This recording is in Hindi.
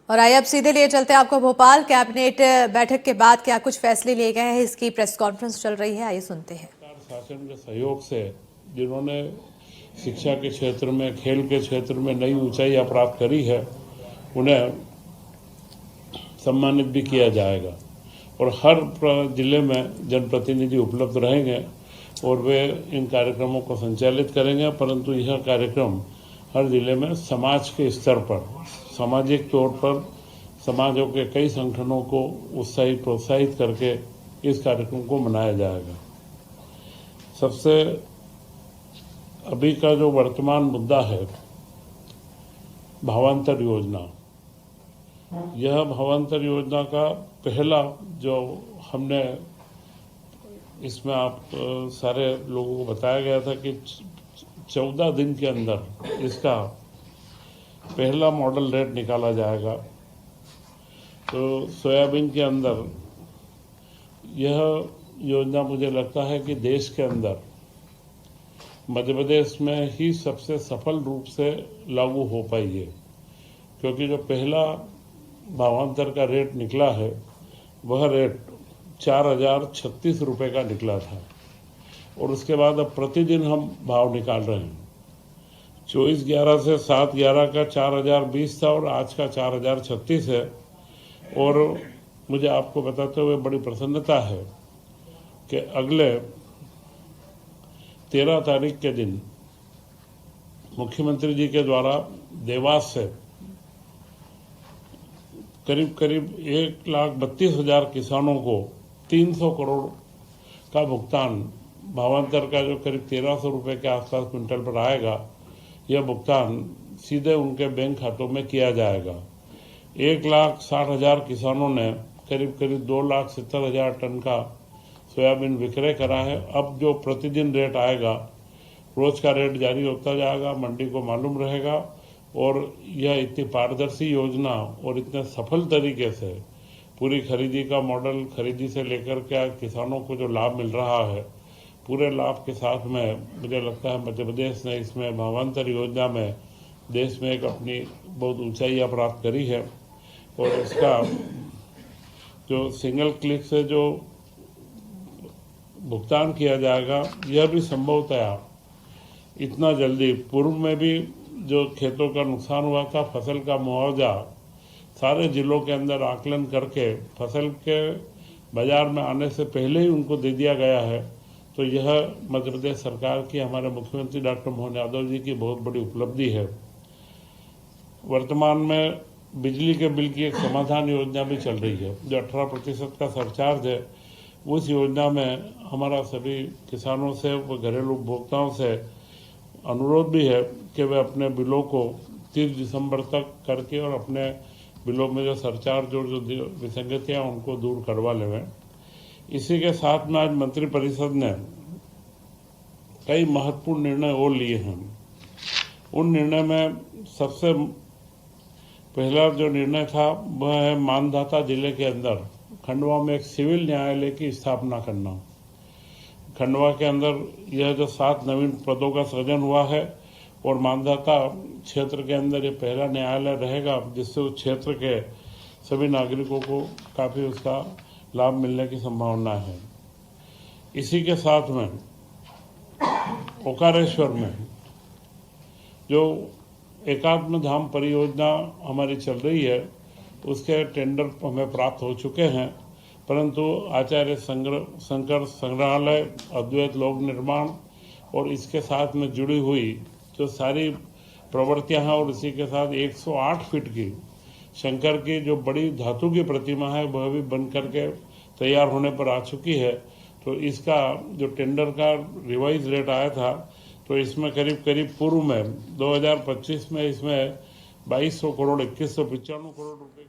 और आइए अब सीधे लिए चलते हैं आपको भोपाल। कैबिनेट बैठक के बाद क्या कुछ फैसले लिए गए हैं, इसकी प्रेस कॉन्फ्रेंस चल रही है, आइए सुनते हैं। शासन के सहयोग से जिन्होंने शिक्षा के क्षेत्र में, खेल के क्षेत्र में नई ऊंचाई प्राप्त करी है, उन्हें सम्मानित भी किया जाएगा। और हर जिले में जनप्रतिनिधि उपलब्ध रहेंगे और वे इन कार्यक्रमों को संचालित करेंगे। परंतु यह कार्यक्रम हर जिले में समाज के स्तर पर, सामाजिक तौर पर समाजों के कई संगठनों को उत्साहित प्रोत्साहित करके इस कार्यक्रम को मनाया जाएगा। सबसे अभी का जो वर्तमान मुद्दा है, भावांतर योजना। यह भावांतर योजना का पहला जो हमने इसमें आप सारे लोगों को बताया गया था कि 14 दिन के अंदर इसका पहला मॉडल रेट निकाला जाएगा। तो सोयाबीन के अंदर यह योजना मुझे लगता है कि देश के अंदर मध्य प्रदेश में ही सबसे सफल रूप से लागू हो पाई है, क्योंकि जो पहला भावांतर का रेट निकला है वह रेट 4036 रुपये का निकला था और उसके बाद अब प्रतिदिन हम भाव निकाल रहे हैं। 24/11 से 7/11 का 4020 था और आज का 4036 है। और मुझे आपको बताते हुए बड़ी प्रसन्नता है कि अगले 13 तारीख के दिन मुख्यमंत्री जी के द्वारा देवास से करीब 1,32,000 किसानों को 300 करोड़ का भुगतान, भावांतर का जो करीब 1300 रुपये के आसपास क्विंटल पर आएगा, यह भुगतान सीधे उनके बैंक खातों में किया जाएगा। 1,60,000 किसानों ने करीब 2,70,000 टन का सोयाबीन विक्रय करा है। अब जो प्रतिदिन रेट आएगा, रोज का रेट जारी होता जाएगा, मंडी को मालूम रहेगा। और यह इतनी पारदर्शी योजना और इतने सफल तरीके से पूरी खरीदी का मॉडल, खरीदी से लेकर के किसानों को जो लाभ मिल रहा है, पूरे लाभ के साथ में मुझे लगता है मध्य प्रदेश ने इसमें भावांतर योजना में देश में एक अपनी बहुत ऊंचाई प्राप्त करी है। और इसका जो सिंगल क्लिक से जो भुगतान किया जाएगा, यह भी संभवतया इतना जल्दी, पूर्व में भी जो खेतों का नुकसान हुआ था, फसल का मुआवजा सारे जिलों के अंदर आकलन करके फसल के बाजार में आने से पहले ही उनको दे दिया गया है। तो यह मध्य प्रदेश सरकार की, हमारे मुख्यमंत्री डॉक्टर मोहन यादव जी की बहुत बड़ी उपलब्धि है। वर्तमान में बिजली के बिल की एक समाधान योजना भी चल रही है, जो 18% का सरचार्ज है। उस योजना में हमारा सभी किसानों से व घरेलू उपभोक्ताओं से अनुरोध भी है कि वे अपने बिलों को 30 दिसंबर तक करके और अपने बिलों में जो सरचार्ज और जो विसंगतियाँ उनको दूर करवा लें। इसी के साथ में आज मंत्रिपरिषद ने कई महत्वपूर्ण निर्णय और लिए हैं। उन निर्णय में सबसे पहला जो निर्णय था वह है मानधाता जिले के अंदर खंडवा में एक सिविल न्यायालय की स्थापना करना। खंडवा के अंदर यह जो 7 नवीन पदों का सृजन हुआ है और मानधाता क्षेत्र के अंदर ये पहला न्यायालय रहेगा, जिससे उस क्षेत्र के सभी नागरिकों को काफ़ी उसका लाभ मिलने की संभावना है। इसी के साथ में ओकारेश्वर में जो एकात्म धाम परियोजना हमारी चल रही है, उसके टेंडर हमें प्राप्त हो चुके हैं। परंतु आचार्य शंकर संग्रहालय, अद्वैत लोक निर्माण और इसके साथ में जुड़ी हुई जो सारी प्रवृत्तियां हैं और इसी के साथ 108 फीट की शंकर की जो बड़ी धातु की प्रतिमा है, वह भी बन करके तैयार होने पर आ चुकी है। तो इसका जो टेंडर का रिवाइज रेट आया था, तो इसमें करीब पूर्व में 2025 में इसमें 2200 करोड़ 2195 करोड़ रुपए